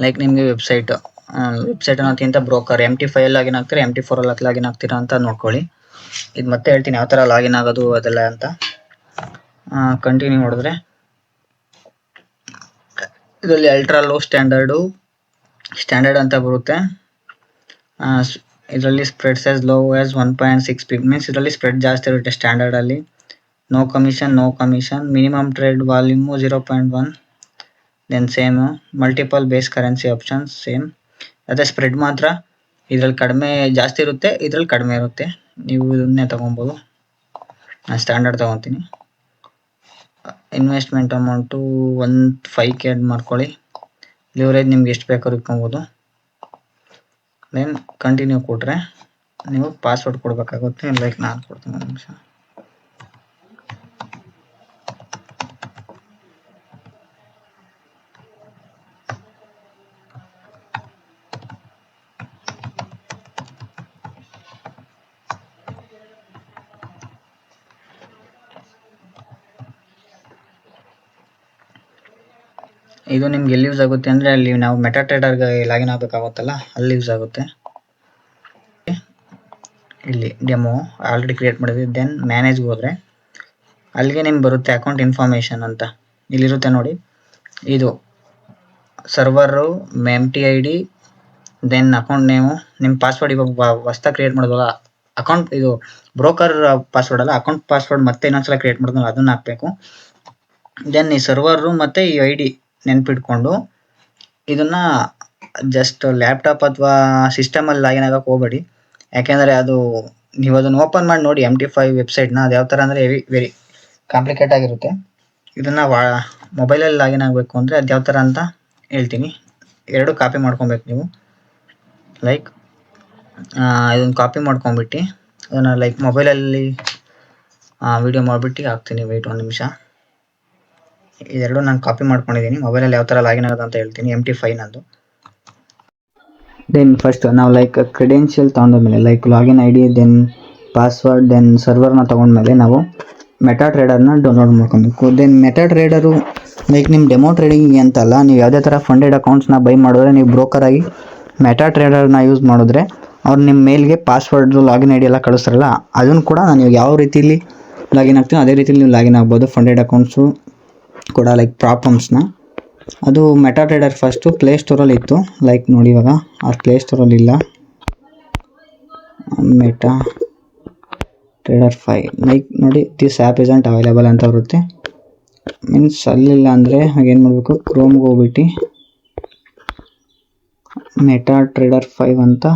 ಲೈಕ್ ನಿಮಗೆ ವೆಬ್ಸೈಟ್ ಅನ್ನೋದಕ್ಕಿಂತ ಬ್ರೋಕರ್ MT5 ಲಾಗಿನ್ ಆಗ್ತೀರಾ, MT4 ಲಾಗಿನ್ ಆಗ್ತೀರಾ ಅಂತ ನೋಡ್ಕೊಳ್ಳಿ. ಇದು ಮತ್ತೆ ಹೇಳ್ತೀನಿ ಯಾವ ಥರ ಲಾಗಿನ್ ಆಗೋದು ಅದೆಲ್ಲ ಅಂತ. ಕಂಟಿನ್ಯೂ ಮಾಡಿದ್ರೆ ಇದರಲ್ಲಿ ಅಲ್ಟ್ರಾ ಲೋ ಸ್ಟ್ಯಾಂಡರ್ಡ್ ಅಂತ ಬರುತ್ತೆ. ಇದರಲ್ಲಿ spreads as low as 1.6 pip means ಇದರಲ್ಲಿ ಸ್ಪ್ರೆಡ್ ಜಾಸ್ತಿ ಇರುತ್ತೆ ಸ್ಟ್ಯಾಂಡರ್ಡಲ್ಲಿ. No commission, minimum trade volume 0.1. Then same multiple base currency options same. ಅದೇ ಸ್ಪ್ರೆಡ್ ಮಾತ್ರ ಇದರಲ್ಲಿ ಜಾಸ್ತಿ ಇರುತ್ತೆ, ಇದರಲ್ಲಿ ಕಡಿಮೆ ಇರುತ್ತೆ. ನೀವು ಇದನ್ನೇ ತೊಗೊಬೋದು. ನಾನು ಸ್ಟ್ಯಾಂಡರ್ಡ್ ತೊಗೊತೀನಿ. ಇನ್ವೆಸ್ಟ್ಮೆಂಟ್ ಅಮೌಂಟು 5K ಮಾಡ್ಕೊಳ್ಳಿ. ಲಿವರೇಜ್ ನಿಮ್ಗೆ ಎಷ್ಟು ಬೇಕಾದ್ರೂ ಇಟ್ಕೊಬೋದು. ದೆನ್ ಕಂಟಿನ್ಯೂ ಕೊಟ್ಟರೆ ನೀವು ಪಾಸ್ವರ್ಡ್ ಕೊಡಬೇಕಾಗುತ್ತೆ. ಲೈಕ್ ನಾನು ಕೊಡ್ತೀನಿ, ಒಂದು ನಿಮಿಷ. ಇದು ನಿಮ್ಗೆ ಎಲ್ಲಿ ಯೂಸ್ ಆಗುತ್ತೆ ಅಂದರೆ ಅಲ್ಲಿ ನಾವು ಮೆಟಾಟ್ರೇಡರ್ಗೆ ಲಾಗಿನ್ ಆಗಬೇಕಾಗುತ್ತಲ್ಲ, ಅಲ್ಲಿ ಯೂಸ್ ಆಗುತ್ತೆ. ಇಲ್ಲಿ ಡೆಮೋ ಆಲ್ರೆಡಿ ಕ್ರಿಯೇಟ್ ಮಾಡಿದ್ವಿ. ದೆನ್ ಮ್ಯಾನೇಜ್ಗೆ ಹೋದರೆ ಅಲ್ಲಿಗೆ ನಿಮ್ಗೆ ಬರುತ್ತೆ ಅಕೌಂಟ್ ಇನ್ಫಾರ್ಮೇಷನ್ ಅಂತ. ಇಲ್ಲಿರುತ್ತೆ ನೋಡಿ, ಇದು ಸರ್ವರು, MT-ID, ದೆನ್ ಅಕೌಂಟ್ ನೇಮು, ನಿಮ್ಮ ಪಾಸ್ವರ್ಡ್. ಇವಾಗ ಹೊಸ್ದಾಗಿ ಕ್ರಿಯೇಟ್ ಮಾಡೋದಲ್ಲ ಅಕೌಂಟ್, ಇದು ಬ್ರೋಕರ್ ಪಾಸ್ವರ್ಡ್ ಅಲ್ಲ, ಅಕೌಂಟ್ ಪಾಸ್ವರ್ಡ್ ಮತ್ತೆ ಇನ್ನೊಂದ್ಸಲ ಕ್ರಿಯೇಟ್ ಮಾಡಿದ್ಮೇಲೆ ಅದನ್ನು ಹಾಕಬೇಕು. ದೆನ್ ಈ ಸರ್ವರು ಮತ್ತು ಈ ID ನೆನ್ಪಿಟ್ಕೊಂಡು ಇದನ್ನು ಜಸ್ಟ್ ಲ್ಯಾಪ್ಟಾಪ್ ಅಥವಾ ಸಿಸ್ಟಮಲ್ಲಿ ಲಾಗಿನ್ ಆಗೋಕ್ಕೆ ಹೋಗಬೇಡಿ. ಯಾಕೆಂದರೆ ನೀವು ಅದನ್ನು ಓಪನ್ ಮಾಡಿ ನೋಡಿ MT5 ವೆಬ್ಸೈಟ್ನ. ಅದು ಯಾವ ಥರ ಅಂದರೆ ವೆರಿ ಕಾಂಪ್ಲಿಕೇಟ್ ಆಗಿರುತ್ತೆ. ಇದನ್ನು ಮೊಬೈಲಲ್ಲಿ ಲಾಗಿನ್ ಆಗಬೇಕು ಅಂದರೆ ಅದು ಯಾವ ಥರ ಅಂತ ಹೇಳ್ತೀನಿ. 2 ಕಾಪಿ ಮಾಡ್ಕೊಬೇಕು ನೀವು. ಲೈಕ್ ಇದನ್ನು ಕಾಪಿ ಮಾಡ್ಕೊಂಬಿಟ್ಟು ಅದನ್ನು ಲೈಕ್ ಮೊಬೈಲಲ್ಲಿ ವಿಡಿಯೋ ಮಾಡಿಬಿಟ್ಟು ಹಾಕ್ತೀನಿ. ವೆಯ್ಟ್ ಒಂದು ನಿಮಿಷ. ಇದೆರಡು ನಾನು ಕಾಪಿ ಮಾಡ್ಕೊಂಡಿದ್ದೀನಿ. ಮೊಬೈಲಲ್ಲಿ ಯಾವ ಥರ ಲಾಗಿನ್ ಆಗೋದು ಅಂತ ಹೇಳ್ತೀನಿ. MT5 ನಂದು. ದೆನ್ ಫಸ್ಟ್ ನಾವು ಲೈಕ್ ಕ್ರೆಡೆನ್ಷಿಯಲ್ ತೊಗೊಂಡ್ಮೇಲೆ like login ID, then password then ಸರ್ವರ್ನ ತೊಗೊಂಡ್ಮೇಲೆ ನಾವು ಮೆಟಾ ಟ್ರೇಡರ್ನ ಡೌನ್ಲೋಡ್ ಮಾಡ್ಕೊಬೇಕು. ದೆನ್ ಮೆಟಾ ಟ್ರೇಡರು ಲೈಕ್ ನಿಮ್ಮ ಡೆಮೋ ಟ್ರೇಡಿಂಗ್ ಅಂತಲ್ಲ, ನೀವು ಯಾವುದೇ ಥರ ಫಂಡೆಡ್ ಅಕೌಂಟ್ಸ್ನ ಬೈ ಮಾಡಿದ್ರೆ ನೀವು ಬ್ರೋಕರಾಗಿ ಮೆಟಾ ಟ್ರೇಡರ್ನ ಯೂಸ್ ಮಾಡಿದ್ರೆ ಅವ್ರು ನಿಮ್ಮ ಮೇಲ್ಗೆ ಪಾಸ್ವರ್ಡು ಲಾಗಿನ್ ಐ ಡಿ ಎಲ್ಲ ಕಳಿಸ್ತಾರಲ್ಲ, ಅದನ್ನು ಕೂಡ ನಾನು ಯಾವ ರೀತಿಲಿ ಲಾಗಿನ್ ಆಗ್ತೀನಿ ಅದೇ ರೀತಿಲಿ ನೀವು ಲಾಗಿನ್ ಆಗ್ಬೋದು. ಫಂಡೆಡ್ ಅಕೌಂಟ್ಸು ಕೂಡ ಲೈಕ್ ಪ್ರಾಬ್ಲಮ್ಸ್ನ ಅದು ಮೆಟಾ ಟ್ರೇಡರ್ ಫಸ್ಟು ಪ್ಲೇಸ್ಟೋರಲ್ಲಿ ಇತ್ತು. ಲೈಕ್ ನೋಡಿ ಇವಾಗ ಆ ಪ್ಲೇಸ್ಟೋರಲ್ಲಿ ಇಲ್ಲ. ಮೆಟಾ ಟ್ರೇಡರ್ 5 ಲೈಕ್ ನೋಡಿ ದಿಸ್ ಆ್ಯಪ್ ಇಸಂಟ್ ಅವೈಲೇಬಲ್ ಅಂತ ಬರುತ್ತೆ. ಮೀನ್ಸ್ ಅಲ್ಲಿಲ್ಲ ಅಂದರೆ ಹಾಗೇನು ಮಾಡಬೇಕು, ಕ್ರೋಮ್ಗೆ ಹೋಗ್ಬಿಟ್ಟು ಮೆಟಾ ಟ್ರೇಡರ್ 5 ಅಂತ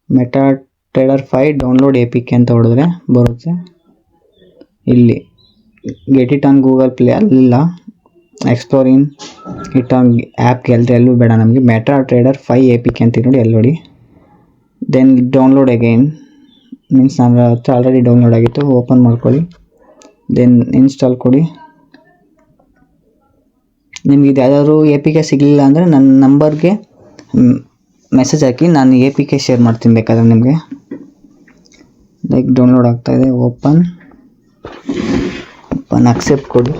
ಮೆಟಾ ಟ್ರೇಡರ್ 5 ಡೌನ್ಲೋಡ್ APK ಅಂತ ಹೊಡೆದ್ರೆ ಬರುತ್ತೆ. ಇಲ್ಲಿ get it on Google Play ಅಲ್ಲಿಲ್ಲ, explore in it on app ಎಲ್ಲೂ ಬೇಡ ನಮಗೆ. ಮೆಟಾ ಟ್ರೇಡರ್ 5 APK ಅಂತ ನೋಡಿ ಅಲ್ಲಿ ನೋಡಿ. ದೆನ್ ಡೌನ್ಲೋಡ್ ಅಗೈನ್ ಮೀನ್ಸ್ ನನ್ನ ಹತ್ರ ಆಲ್ರೆಡಿ ಡೌನ್ಲೋಡ್ ಆಗಿತ್ತು, ಓಪನ್ ಮಾಡ್ಕೊಳ್ಳಿ. ದೆನ್ ಇನ್ಸ್ಟಾಲ್ ಕೊಡಿ. ನಿಮ್ಗೆ ಇದು ಯಾವ್ದಾದ್ರು APK ಸಿಗಲಿಲ್ಲ ಅಂದರೆ ನನ್ನ ನಂಬರ್ಗೆ ಮೆಸೇಜ್ ಹಾಕಿ, ನಾನು APK ಶೇರ್ ಮಾಡ್ತೀನಿ ಬೇಕಾದ್ರೆ ನಿಮಗೆ. ಲೈಕ್ ಡೌನ್ಲೋಡ್ ಆಗ್ತಾಯಿದೆ, ಓಪನ್ ಅಕ್ಸೆಪ್ಟ್ ಕೊಡಿ.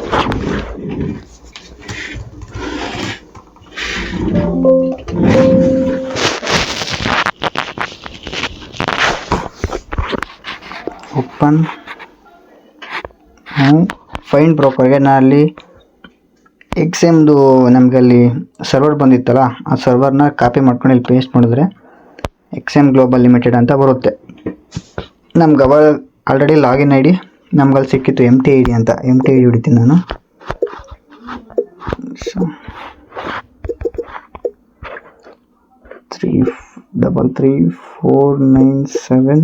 ಓಪನ್ ಫೈಂಡ್ ಬ್ರೋಕರ್ಗೆ ನಾನು ಅಲ್ಲಿ ಎಕ್ಸೆಮ್ದು ನಮಗೆ ಅಲ್ಲಿ ಸರ್ವರ್ ಬಂದಿತ್ತಲ್ಲ, ಆ ಸರ್ವರ್ನ ಕಾಪಿ ಮಾಡ್ಕೊಂಡು ಇಲ್ಲಿ ಪೇಸ್ಟ್ ಮಾಡಿದ್ರೆ ಎಕ್ಸೆಮ್ ಗ್ಲೋಬಲ್ ಲಿಮಿಟೆಡ್ ಅಂತ ಬರುತ್ತೆ. ನಮ್ಗೆ ಅವಾಗ ಆಲ್ರೆಡಿ ಲಾಗಿನ್ ಐ ಡಿ ನಮ್ಗಲ್ಲಿ ಸಿಕ್ಕಿತ್ತು, MT ID ಅಂತ. MT ID ಹೊಡಿತೀನಿ ನಾನು. ಸೊ 333497661.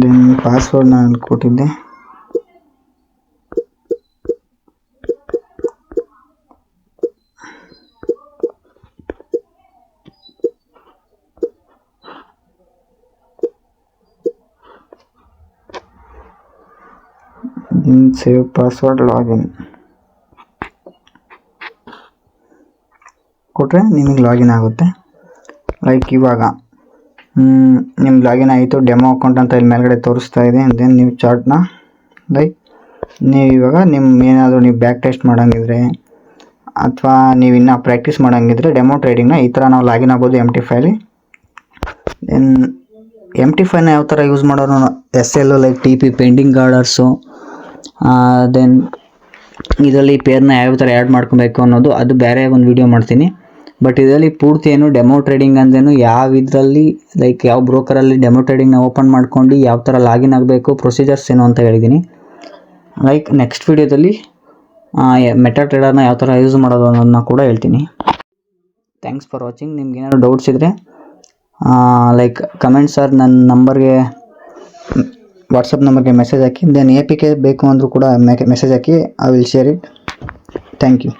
ದೆನ್ ಪಾಸ್ವರ್ಡ್ ನಾನು ಕೊಟ್ಟಿದ್ದೆ. ಸೇವ್ ಪಾಸ್ವರ್ಡ್ ಲಾಗಿನ್ ಕೊಟ್ಟರೆ ನಿಮಗೆ ಲಾಗಿನ್ ಆಗುತ್ತೆ. ಲೈಕ್ ಇವಾಗ ನಿಮ್ಗೆ ಲಾಗಿನ್ ಆಯಿತು, ಡೆಮೋ ಅಕೌಂಟ್ ಅಂತ ಇಲ್ಲಿ ಮೇಲ್ಗಡೆ ತೋರಿಸ್ತಾ ಇದೆ. ದೆನ್ ನೀವು ಚಾರ್ಟ್ನ ಲೈಕ್ ನೀವು ಇವಾಗ ಏನಾದರೂ ನೀವು ಬ್ಯಾಕ್ ಟೆಸ್ಟ್ ಮಾಡೋಂಗಿದ್ರೆ ಅಥವಾ ನೀವು ಇನ್ನೂ ಪ್ರಾಕ್ಟೀಸ್ ಮಾಡೋಂಗಿದ್ರೆ ಡೆಮೋ ಟ್ರೇಡಿಂಗ್ನ ಈ ಥರ ನಾವು ಲಾಗಿನ್ ಆಗ್ಬೋದು MT5. ದೆನ್ MT5ನ ಯಾವ ಥರ ಯೂಸ್ ಮಾಡೋರು SL like TP pending orders, then ಇದರಲ್ಲಿ ಪೇರ್ನ ಯಾವ ಥರ ಆ್ಯಡ್ ಮಾಡ್ಕೊಬೇಕು ಅನ್ನೋದು ಅದು ಬೇರೆ ಒಂದು ವಿಡಿಯೋ ಮಾಡ್ತೀನಿ. ಬಟ್ ಇದರಲ್ಲಿ ಪೂರ್ತಿ ಏನು ಡೆಮೋ ಟ್ರೇಡಿಂಗ್ ಅಂದೇನು ಯಾವ ಇದರಲ್ಲಿ ಲೈಕ್ ಯಾವ ಬ್ರೋಕರಲ್ಲಿ ಡೆಮೋ ಟ್ರೇಡಿಂಗ್ನ ಓಪನ್ ಮಾಡ್ಕೊಂಡು ಯಾವ ಥರ ಲಾಗಿನ್ ಆಗಬೇಕು, ಪ್ರೊಸೀಜರ್ಸ್ ಏನು ಅಂತ ಹೇಳಿದ್ದೀನಿ. ಲೈಕ್ ನೆಕ್ಸ್ಟ್ ವಿಡಿಯೋದಲ್ಲಿ ಮೆಟಾ ಟ್ರೇಡರ್ನ ಯಾವ ಥರ ಯೂಸ್ ಮಾಡೋದು ಅನ್ನೋದನ್ನ ಕೂಡ ಹೇಳ್ತೀನಿ. Thanks for watching. ನಿಮ್ಗೆ ಏನಾದ್ರು ಡೌಟ್ಸ್ ಇದ್ದರೆ ಲೈಕ್ ಕಮೆಂಟ್ಸ್ ಆರ್ ನನ್ನ ನಂಬರ್ಗೆ ವಾಟ್ಸಪ್ ನಂಬರ್ಗೆ ಮೆಸೇಜ್ ಹಾಕಿ. ದೆನ್ APK ಬೇಕು ಅಂದರೂ ಕೂಡ ಮೆಸೇಜ್ ಹಾಕಿ, I will share it. Thank you.